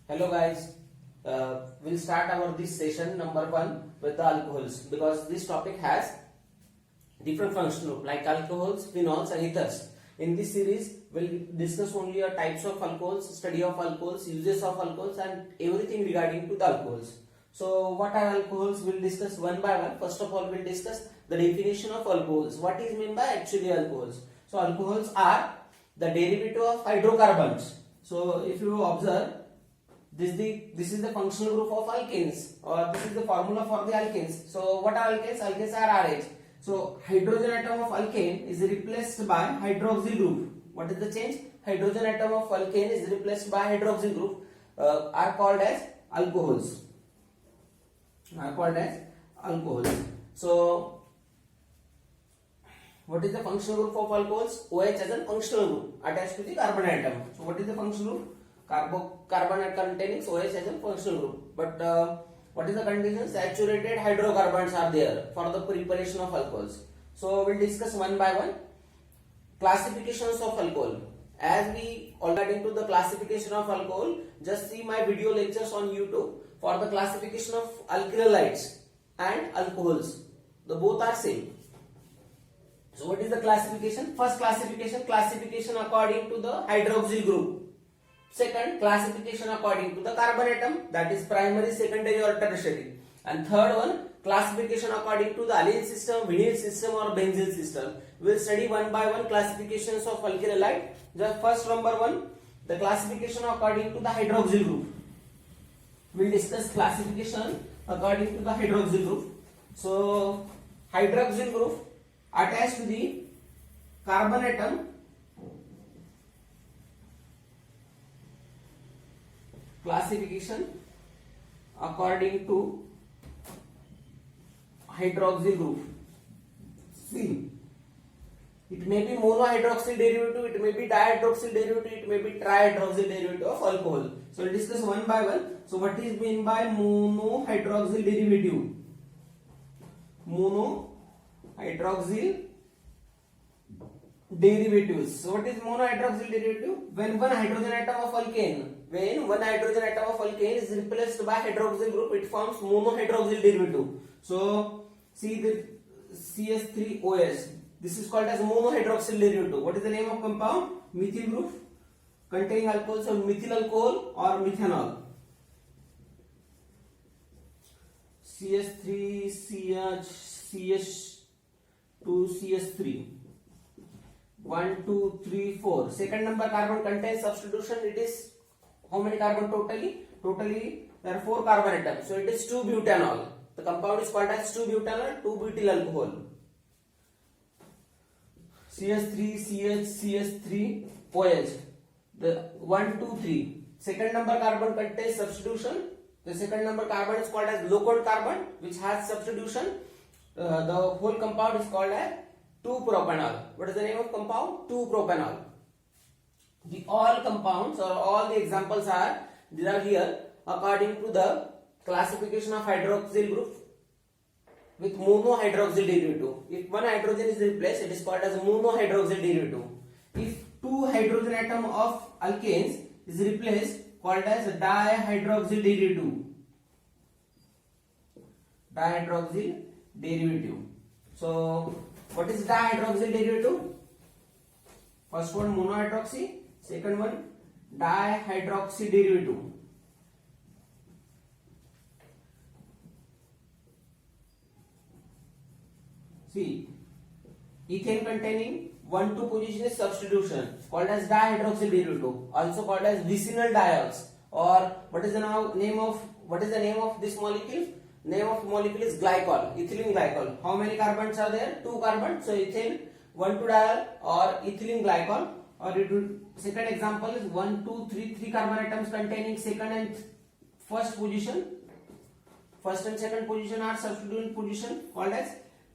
Hello guys, we'll start our this session number 1 with the alcohols because this topic has different functional group like alcohols, phenols and ethers. In this series, we'll discuss only types of alcohols, study of alcohols, uses of alcohols and everything regarding to the alcohols. So what are alcohols? We'll discuss one by one. First of all, we'll discuss the definition of alcohols. What is meant by actually alcohols? So alcohols are the derivative of hydrocarbons. So if you observe, this is the functional group of alkanes, or this is the formula for the alkanes. So what are alkanes? Alkanes are RH. So hydrogen atom of alkane is replaced by hydroxyl group. What is the change? Hydrogen atom of alkane is replaced by hydroxyl group, are called as alcohols. So what is the functional group of alcohols? OH as a functional group attached to the carbon atom. So what is the functional group? Carbon containing OH as a functional group. But what is the condition? Saturated hydrocarbons are there for the preparation of alcohols. So we'll discuss one by one. Classifications of alcohol. As we already into the classification of alcohol, just see my video lectures on YouTube for the classification of alkyl and alcohols. The both are same. So what is the classification? First classification according to the hydroxyl group. Second, classification according to the carbon atom, that is primary, secondary or tertiary. And third one, classification according to the allyl system, vinyl system or benzene system. We will study one by one classifications of alkyl halide. The first number one, the classification according to the hydroxyl group. We will discuss classification according to the hydroxyl group. So, hydroxyl group attached to the carbon atom, classification according to hydroxyl group. See, it may be monohydroxyl derivative, it may be dihydroxyl derivative, it may be trihydroxyl derivative of alcohol. So we'll discuss one by one. So what is meant by monohydroxyl derivative? Monohydroxyl derivatives. So what is monohydroxyl derivative? When one hydrogen atom of alkane is replaced by hydroxyl group, it forms monohydroxyl derivative. So see the CH3OH. This is called as monohydroxyl derivative. What is the name of compound? Methyl group containing alcohols of methyl alcohol or methanol. CH3 CH2 CH3. 1 2 3 4. Second number carbon contains substitution. It is how many carbon totally? Totally there are 4 carbon atoms. So it is 2-butanol. The compound is called as 2-butanol, 2-butyl alcohol. CH3 CH3 OH. The 1 2 3. Second number carbon contains substitution. The second number carbon is called as low-count carbon, which has substitution. The whole compound is called as 2-propanol. What is the name of compound? 2-propanol. The all compounds or all the examples are here according to the classification of hydroxyl group with monohydroxyl derivative. If one hydrogen is replaced, it is called as monohydroxyl derivative. If 2 hydrogen atom of alkanes is replaced, called as dihydroxyl derivative. So what is dihydroxyl derivative? First one monohydroxy, second one dihydroxy derivative. See, ethane containing 1,2 position is substitution, called as dihydroxyl derivative, also called as vicinal diols. Or what is the name of this molecule? Name of molecule is glycol, ethylene glycol. How many carbons are there? 2 carbons. So ethane 1,2-diol or ethylene glycol. Or second example is 1 2 3 carbon atoms containing second and first position. First and second position are substituent position, called as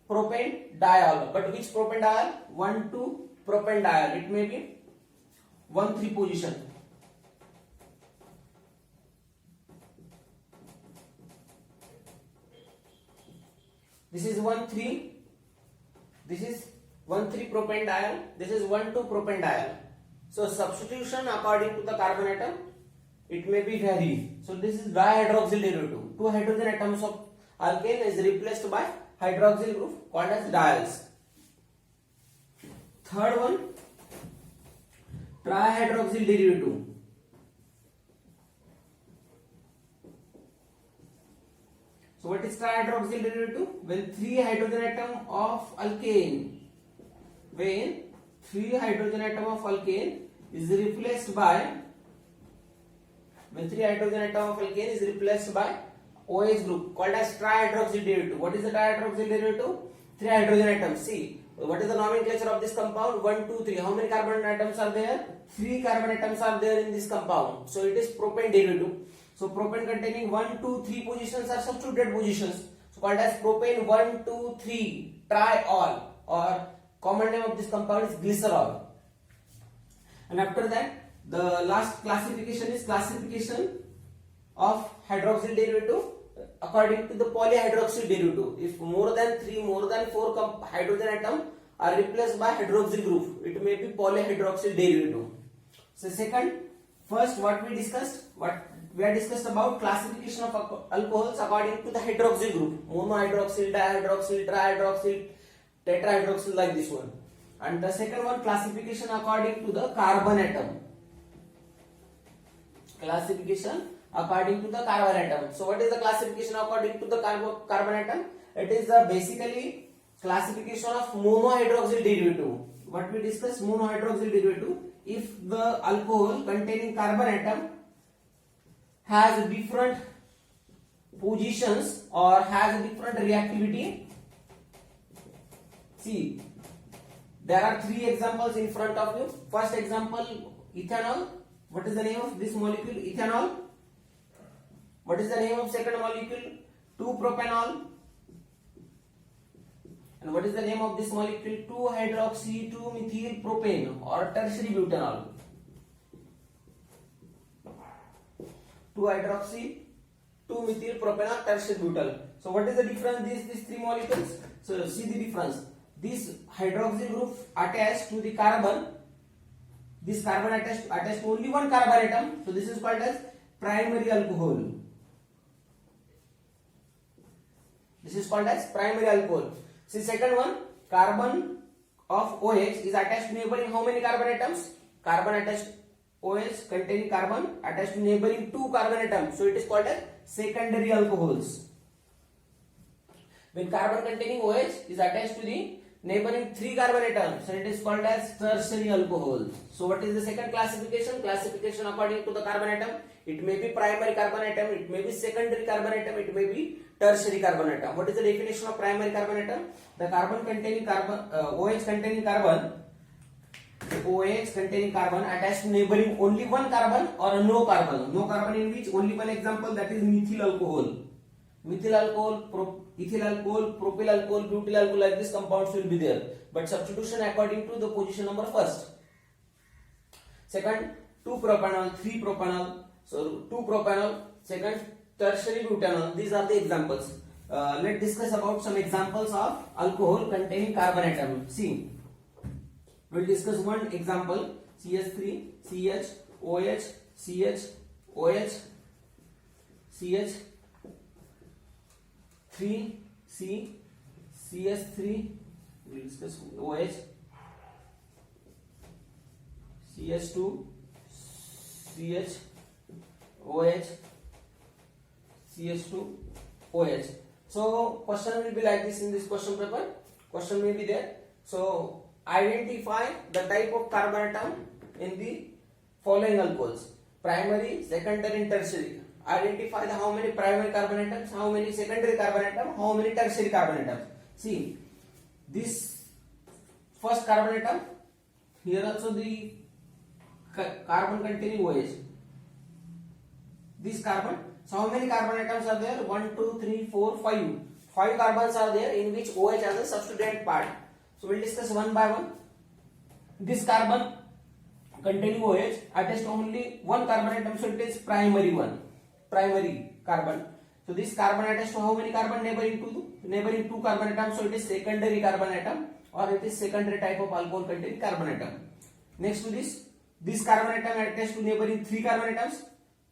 propanediol. But which propanediol? 1,2 propanediol. It may be 1 3 position. This is 1 3. This is 1,3-propanediol. This is 1,2-propanediol. So substitution according to the carbon atom. it may be vary. So this is dihydroxyl derivative. Two hydrogen atoms of alkane is replaced by hydroxyl group called as diols. Third one, trihydroxyl derivative. So what is trihydroxyl derivative? When three hydrogen atom of alkane is replaced by OH group called as trihydroxyl derivative. What is the trihydroxyl derivative? Three hydrogen atoms. See, what is the nomenclature of this compound? 1, 2, 3. How many carbon atoms are there? 3 carbon atoms are there in this compound. So it is propane derivative. So propane containing 1, 2, 3 positions are substituted positions. So called as propane 1, 2, 3 triol, or common name of this compound is glycerol. And after that, the last classification is classification of hydroxyl derivative according to the polyhydroxyl derivative. If more than 3, more than 4 hydrogen atom are replaced by hydroxyl group, it may be polyhydroxyl derivative. So first what we discussed about classification of alcohols according to the hydroxyl group: monohydroxyl, dihydroxyl, trihydroxyl, tetrahydroxyl, like this one. And the second one, classification according to the carbon atom. Classification according to the carbon atom. So what is the classification according to the carbon atom? It is basically classification of monohydroxyl derivative. What we discussed, monohydroxyl derivative, if the alcohol containing carbon atom has different positions or has different reactivity. See, there are 3 examples in front of you. First example, ethanol. What is the name of this molecule? Ethanol. What is the name of second molecule? 2-propanol. And what is the name of this molecule? 2-hydroxy-2-methyl-propane or tertiary butanol. 2-hydroxy-2-methyl-propanol tertiary butanol. So what is the difference these 3 molecules? So see the difference. This hydroxyl group attached to the carbon. This carbon attached to only one carbon atom. So this is called as primary alcohol. This is called as primary alcohol. See, second one, carbon of OH is attached to neighboring how many carbon atoms? Carbon attached OH containing carbon attached to neighboring 2 carbon atoms. So it is called as secondary alcohols. When carbon containing OH is attached to the neighboring 3 carbon atoms, so it is called as tertiary alcohol. So what is the second classification? Classification according to the carbon atom. It may be primary carbon atom, it may be secondary carbon atom, it may be tertiary carbon atom. What is the definition of primary carbon atom? The carbon containing carbon, OH containing carbon, attached to neighboring only one carbon or no carbon. No carbon in which only one example, that is methyl alcohol. Methyl alcohol, ethyl alcohol, propyl alcohol, butyl alcohol, like this compounds will be there. But substitution according to the position number first. Second, 2-propanol, 3-propanol. So 2-propanol, second, tertiary butanol. These are the examples. Let's discuss about some examples of alcohol containing carbon atom. See, we'll discuss one example: CH3, CH, OH, CH, OH, CH, 3, C, CS3, we'll discuss OH, CS2, CH, OH, CS2, OH. So question will be like this in this question paper. Question may be there. So identify the type of carbon atom in the following alcohols: primary, secondary, and tertiary. Identify the how many primary carbon atoms, how many secondary carbon atoms, how many tertiary carbon atoms. See, this first carbon atom, here also the carbon containing OH. This carbon, so how many carbon atoms are there? 1, 2, 3, 4, 5. 5 carbons are there in which OH has a substituent part. So we'll discuss one by one. This carbon containing OH attached to only one carbon atom, so it is primary carbon. So this carbon attached to how many carbon? Neighboring 2 carbon atoms, so it is secondary carbon atom, or it is secondary type of alcohol containing carbon atom. Next to this carbon atom attached to neighboring 3 carbon atoms,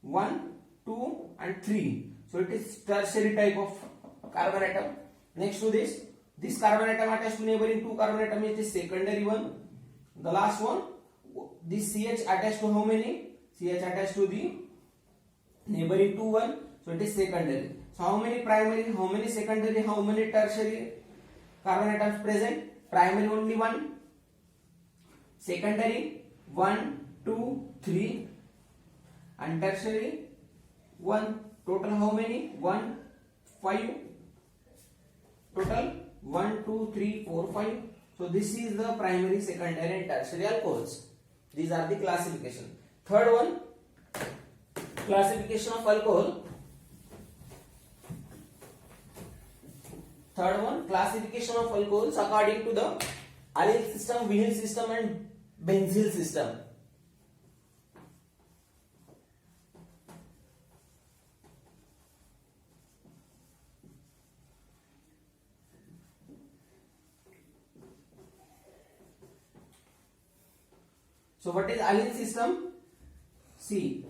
1, 2 and 3. So it is tertiary type of carbon atom. Next to this carbon atom attached to neighboring two carbon atom is the secondary one. The last one, this CH attached to how many? CH attached to the neighboring two one. So it is secondary. So how many primary, how many secondary, how many tertiary carbon atoms present? Primary only one, secondary 1, 2, 3 and tertiary 1. Total how many? 1, 5. Total 1, 2, 3, 4, 5. So this is the primary, secondary and tertiary alcohols. These are the classification. Third one, classification of alcohol. Third one, classification of alcohols according to the allyl system, vinyl system and benzyl system. So what is allyl system? See,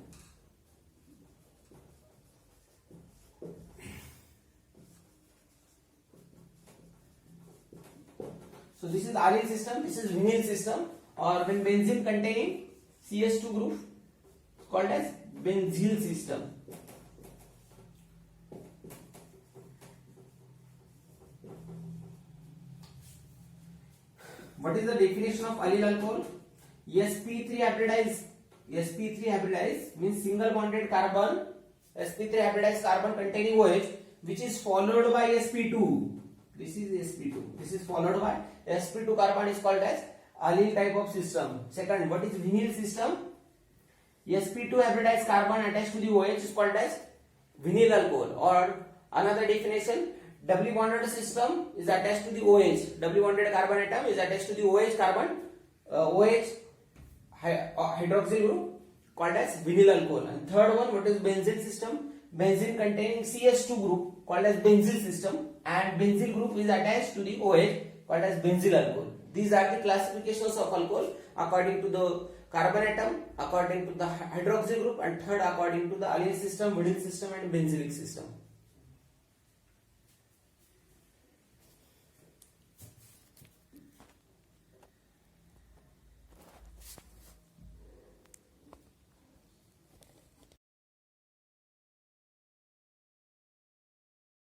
so this is allyl system, this is vinyl system, or when benzene containing CH2 group called as benzyl system. What is the definition of allyl alcohol? sp3 hybridized. sp3 hybridized means single bonded carbon. sp3 hybridized carbon containing OH, which is followed by sp2. This is sp2. This is followed by sp2 carbon is called as allyl type of system. Second, what is vinyl system? sp2 hybridized carbon attached to the OH is called as vinyl alcohol. Or another definition, doubly bonded system is attached to the OH. Doubly bonded carbon atom is attached to the OH carbon, OH hydroxyl group called as vinyl alcohol. And third one, what is benzene system? Benzene containing CH2 group called as benzyl system, and benzyl group is attached to the OH called as benzyl alcohol. These are the classifications of alcohol according to the carbon atom, according to the hydroxyl group, and third according to the allyl system, vinyl system and benzylic system.